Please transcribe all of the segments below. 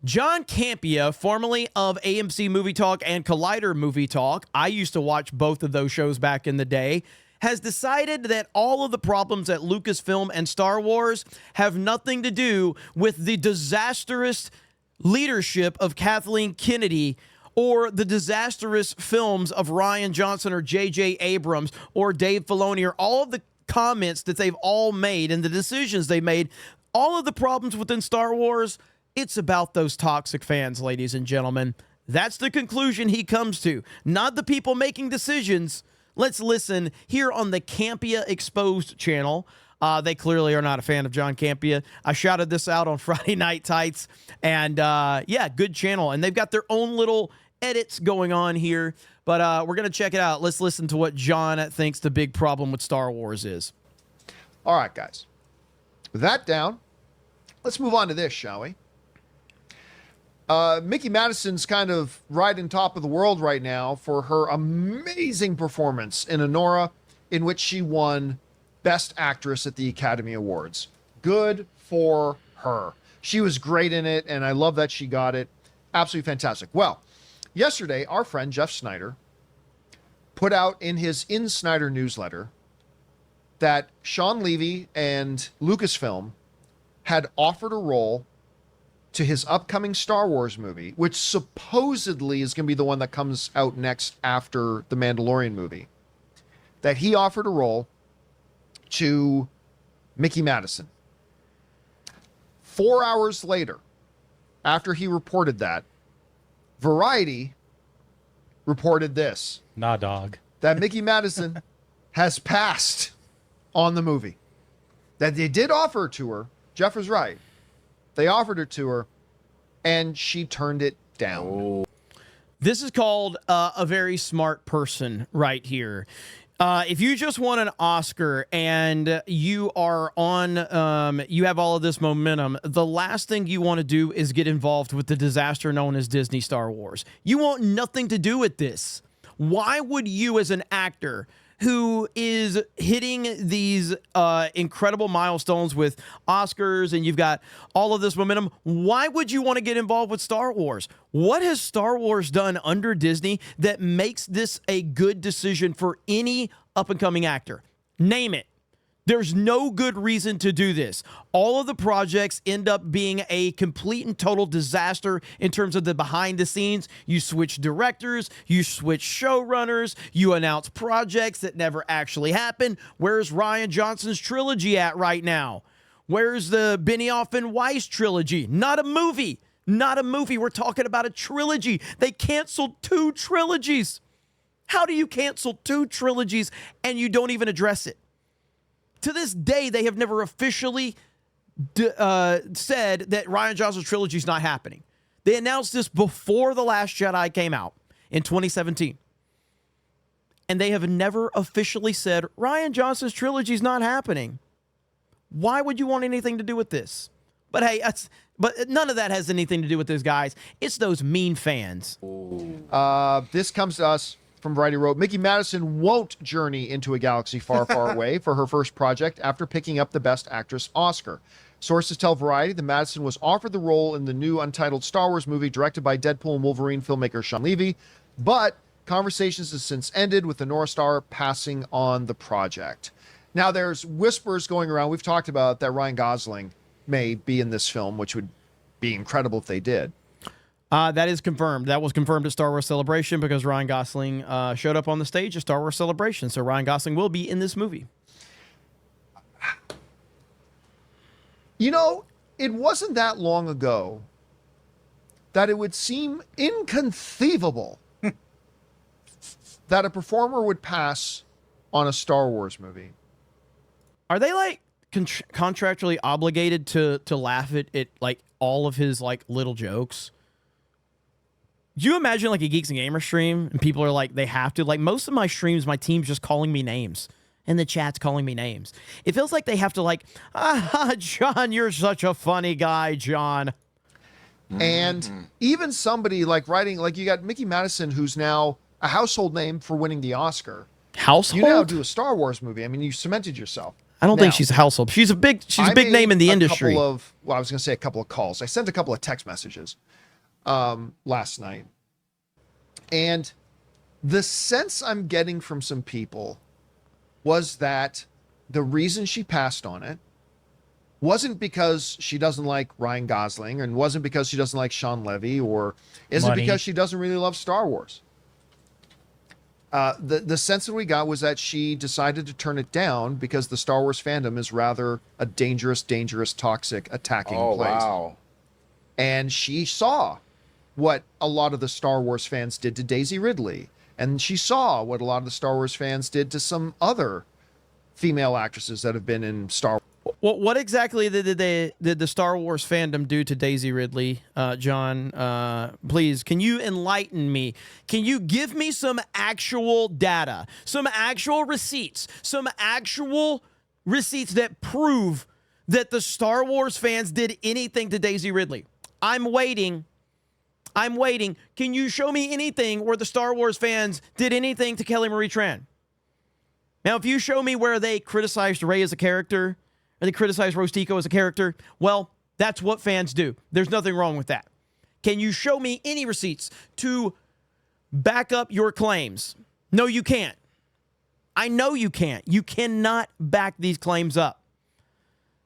John Campia, formerly of AMC Movie Talk and Collider Movie Talk, I used to watch both of those shows back in the day, has decided that all of the problems at Lucasfilm and Star Wars have nothing to do with the disastrous leadership of Kathleen Kennedy or the disastrous films of Rian Johnson or J.J. Abrams or Dave Filoni or all of the comments that they've all made and the decisions they made. All of the problems within Star Wars, it's about those toxic fans, ladies and gentlemen. That's the conclusion he comes to, not the people making decisions. Let's listen here on the Campia Exposed channel. They clearly are not a fan of John Campia. I shouted this out on Friday Night Tights, and yeah, good channel. And they've got their own little edits going on here, but we're going to check it out. Let's listen to what John thinks the big problem with Star Wars is. All right, guys. With that down, let's move on to this, shall we? Mickey Madison's kind of right on top of the world right now for her amazing performance in Anora, in which she won Best Actress at the Academy Awards. Good for her. She was great in it, and I love that she got it. Absolutely fantastic. Well, yesterday, our friend Jeff Snyder put out in his In Snyder newsletter that Sean Levy and Lucasfilm had offered a role to his upcoming Star Wars movie, which supposedly is going to be the one that comes out next after the Mandalorian movie, that he offered a role to Mickey Madison. 4 hours later, after he reported that, Variety reported this. Nah, dog. That Mickey Madison has passed on the movie. That they did offer it to her. Jeff was right. They offered it to her, and she turned it down. Oh. This is called a very smart person right here. If you just won an Oscar and you are on, you have all of this momentum, the last thing you want to do is get involved with the disaster known as Disney Star Wars. You want nothing to do with this. Why would you, as an actor who is hitting these incredible milestones with Oscars and you've got all of this momentum, why would you want to get involved with Star Wars? What has Star Wars done under Disney that makes this a good decision for any up-and-coming actor? Name it. There's no good reason to do this. All of the projects end up being a complete and total disaster in terms of the behind the scenes. You switch directors, you switch showrunners, you announce projects that never actually happen. Where's Rian Johnson's trilogy at right now? Where's the Benioff and Weiss trilogy? Not a movie. Not a movie. We're talking about a trilogy. They canceled 2 trilogies. How do you cancel 2 trilogies and you don't even address it? To this day, they have never officially said that Rian Johnson's trilogy is not happening. They announced this before The Last Jedi came out in 2017. And they have never officially said Rian Johnson's trilogy is not happening. Why would you want anything to do with this? But hey, but none of that has anything to do with this, guys. It's those mean fans. This comes to us from Variety wrote, Mickey Madison won't journey into a galaxy far, far away for her first project after picking up the Best Actress Oscar. Sources tell Variety that Madison was offered the role in the new untitled Star Wars movie directed by Deadpool and Wolverine filmmaker Sean Levy, but conversations have since ended with the North Star passing on the project. Now, there's whispers going around. We've talked about that Ryan Gosling may be in this film, which would be incredible if they did. That is confirmed. That was confirmed at Star Wars Celebration because Ryan Gosling showed up on the stage at Star Wars Celebration. So Ryan Gosling will be in this movie. You know, it wasn't that long ago that it would seem inconceivable that a performer would pass on a Star Wars movie. Are they like contractually obligated to laugh at like all of his like little jokes? Do you imagine like a Geeks and Gamer stream and people are like, they have to, like most of my streams, my team's just calling me names and the chat's calling me names. It feels like they have to like, John, you're such a funny guy, John. And even somebody like writing, like you got Mickey Madison, who's now a household name for winning the Oscar. Household? You now do a Star Wars movie. I mean, you cemented yourself. I don't think Now, she's a household. She's a big name in the industry. I was going to say a couple of calls. I sent a couple of text messages last night. And the sense I'm getting from some people was that the reason she passed on it wasn't because she doesn't like Ryan Gosling and wasn't because she doesn't like Sean Levy or isn't because she doesn't really love Star Wars. The sense that we got was that she decided to turn it down because the Star Wars fandom is rather a dangerous, toxic, attacking place. Wow. And she saw what a lot of the Star Wars fans did to Daisy Ridley. And she saw what a lot of the Star Wars fans did to some other female actresses that have been in Star Wars. What exactly did the Star Wars fandom do to Daisy Ridley, John? Please, can you enlighten me? Can you give me some actual data, some actual receipts that prove that the Star Wars fans did anything to Daisy Ridley? I'm waiting. Can you show me anything where the Star Wars fans did anything to Kelly Marie Tran? Now, if you show me where they criticized Rey as a character, or they criticized Rose Tico as a character, well, that's what fans do. There's nothing wrong with that. Can you show me any receipts to back up your claims? No, you can't. I know you can't. You cannot back these claims up.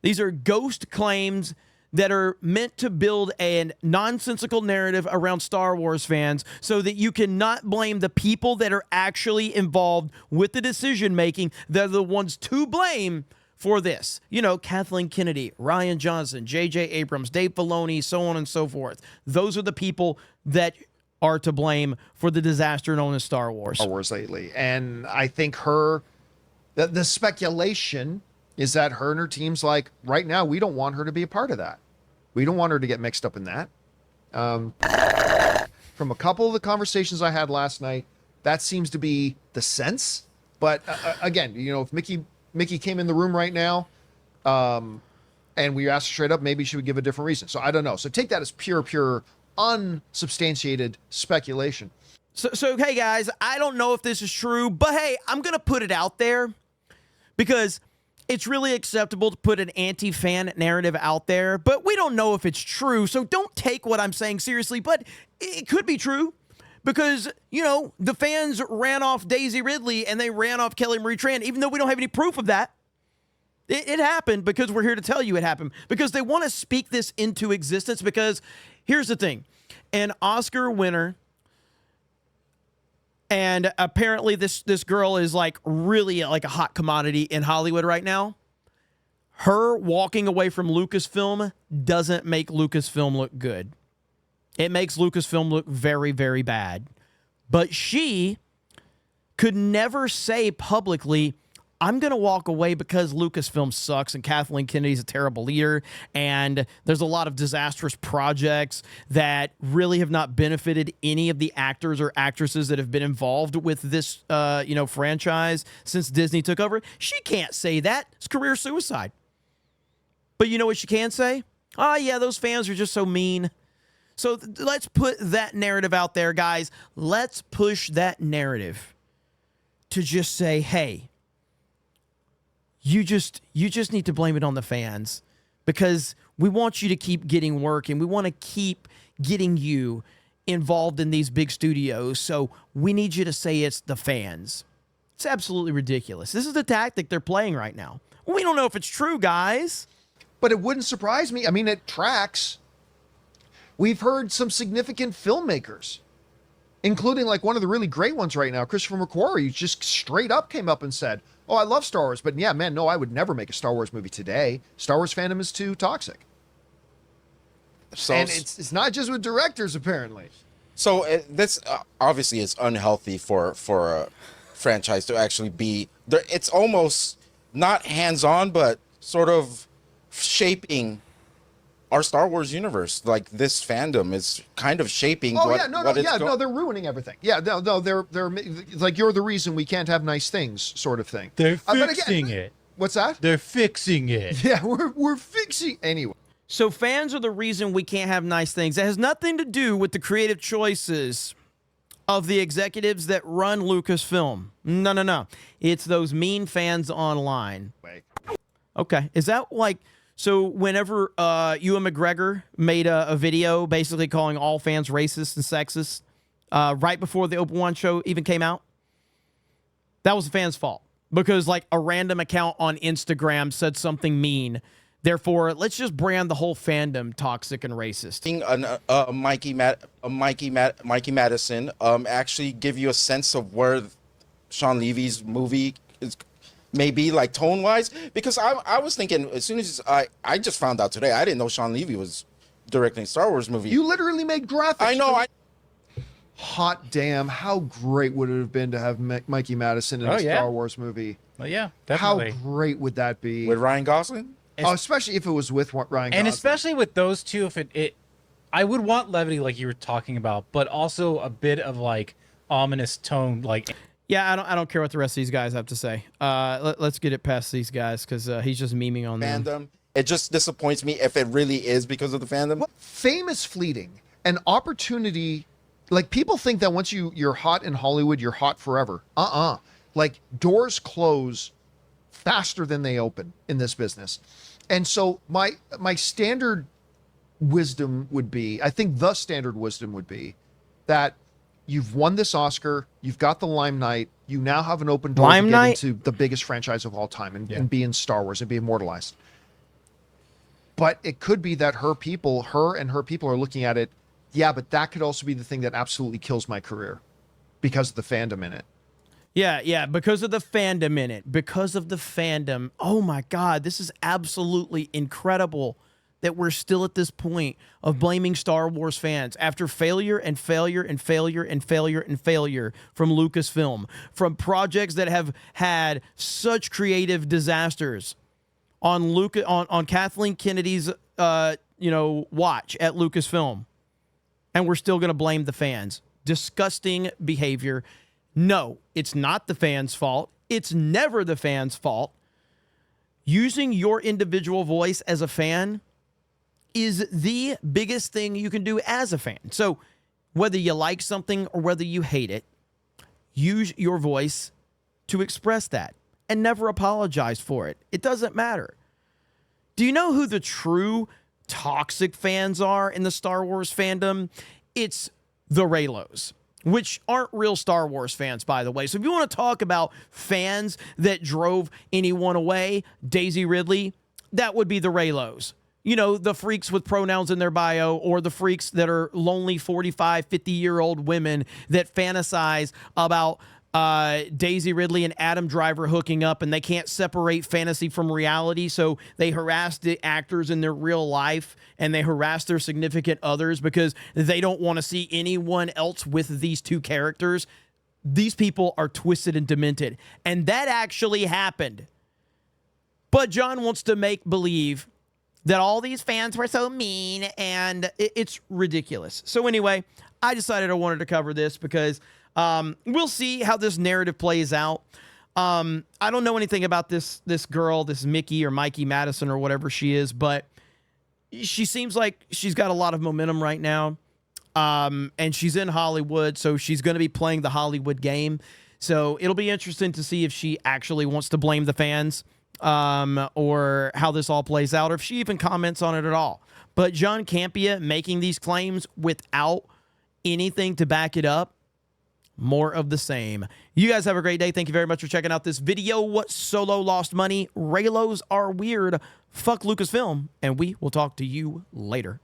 These are ghost claims that are meant to build a nonsensical narrative around Star Wars fans so that you cannot blame the people that are actually involved with the decision making. They're the ones to blame for this. You know, Kathleen Kennedy, Ryan Johnson, J.J. Abrams, Dave Filoni, so on and so forth. Those are the people that are to blame for the disaster known as Star Wars. Star Wars lately. And I think the speculation is that her and her team's like, right now, we don't want her to be a part of that. We don't want her to get mixed up in that. From a couple of the conversations I had last night, that seems to be the sense. But again, you know, if Mickey came in the room right now and we asked her straight up, maybe she would give a different reason. So I don't know. So take that as pure, unsubstantiated speculation. So hey, guys, I don't know if this is true, but hey, I'm going to put it out there because it's really acceptable to put an anti-fan narrative out there, but we don't know if it's true, so don't take what I'm saying seriously, but it could be true because, you know, the fans ran off Daisy Ridley and they ran off Kelly Marie Tran, even though we don't have any proof of that. It happened because we're here to tell you it happened, because they want to speak this into existence, because here's the thing. An Oscar winner, and apparently this girl is like really like a hot commodity in Hollywood right now. Her walking away from Lucasfilm doesn't make Lucasfilm look good. It makes Lucasfilm look very, very bad. But she could never say publicly, I'm going to walk away because Lucasfilm sucks and Kathleen Kennedy's a terrible leader and there's a lot of disastrous projects that really have not benefited any of the actors or actresses that have been involved with this franchise since Disney took over. She can't say that. It's career suicide. But you know what she can say? Oh, yeah, those fans are just so mean. So let's put that narrative out there, guys. Let's push that narrative to just say, hey, you just need to blame it on the fans, because we want you to keep getting work and we want to keep getting you involved in these big studios. So we need you to say it's the fans. It's absolutely ridiculous. This is the tactic they're playing right now. We don't know if it's true, guys. But it wouldn't surprise me. I mean, it tracks. We've heard some significant filmmakers, including like one of the really great ones right now, Christopher McQuarrie, just straight up came up and said, oh, I love Star Wars, but yeah, man, no, I would never make a Star Wars movie today. Star Wars fandom is too toxic. So, and it's not just with directors, apparently. So this obviously is unhealthy for a franchise to actually be there. It's almost not hands-on, but sort of shaping our Star Wars universe. Like this fandom is kind of shaping. They're ruining everything. Yeah, no, they're like, you're the reason we can't have nice things, sort of thing. They're fixing it. What's that? They're fixing it. Yeah, we're fixing anyway. So fans are the reason we can't have nice things. It has nothing to do with the creative choices of the executives that run Lucasfilm. No. It's those mean fans online. Okay. Is that like, so whenever Ewan McGregor made a video basically calling all fans racist and sexist right before the Open One show even came out, that was the fans' fault because like a random account on Instagram said something mean. Therefore, let's just brand the whole fandom toxic and racist. Mikey Madison actually give you a sense of where Sean Levy's movie is maybe like tone wise, because I was thinking as soon as I just found out today, I didn't know Sean Levy was directing a Star Wars movie. You literally made graphics. I know. Hot damn! How great would it have been to have Mikey Madison in a Star Wars movie? Well, yeah, definitely. How great would that be? With Ryan Gosling? Oh, especially if it was with Ryan Gosling. And especially with those two, if it I would want levity like you were talking about, but also a bit of like ominous tone, like. Yeah, I don't care what the rest of these guys have to say. Let's get it past these guys because he's just memeing on them. Fandom. It just disappoints me if it really is because of the fandom. Well, fame is fleeting. An opportunity, like people think that once you're hot in Hollywood, you're hot forever. Like doors close faster than they open in this business. And so my standard wisdom would be, I think the standard wisdom would be that you've won this Oscar, you've got the limelight, you now have an open door to get into the biggest franchise of all time and be in Star Wars and be immortalized. But it could be that her and her people are looking at it, yeah, but that could also be the thing that absolutely kills my career because of the fandom in it. Yeah, because of the fandom in it. Because of the fandom. Oh my God, this is absolutely incredible that we're still at this point of blaming Star Wars fans after failure and failure and failure and failure and failure from Lucasfilm, from projects that have had such creative disasters on Kathleen Kennedy's watch at Lucasfilm, and we're still going to blame the fans. Disgusting behavior. No, it's not the fans' fault. It's never the fans' fault. Using your individual voice as a fan is the biggest thing you can do as a fan. So whether you like something or whether you hate it, use your voice to express that and never apologize for it. It doesn't matter. Do you know who the true toxic fans are in the Star Wars fandom? It's the Reylos, which aren't real Star Wars fans, by the way. So if you want to talk about fans that drove anyone away, Daisy Ridley, that would be the Reylos. You know, the freaks with pronouns in their bio, or the freaks that are lonely 45, 50-year-old women that fantasize about Daisy Ridley and Adam Driver hooking up, and they can't separate fantasy from reality, so they harass the actors in their real life, and they harass their significant others because they don't want to see anyone else with these two characters. These people are twisted and demented, and that actually happened. But John wants to make believe that all these fans were so mean, and it's ridiculous. So anyway, I decided I wanted to cover this because we'll see how this narrative plays out. I don't know anything about this girl, this Mickey or Mikey Madison or whatever she is, but she seems like she's got a lot of momentum right now. And she's in Hollywood, so she's going to be playing the Hollywood game. So it'll be interesting to see if she actually wants to blame the fans, or how this all plays out, or if she even comments on it at all. But John Campia making these claims without anything to back it up, more of the same. You guys have a great day. Thank you very much for checking out this video. What Solo lost money. Reylos are weird. Fuck Lucasfilm, and we will talk to you later.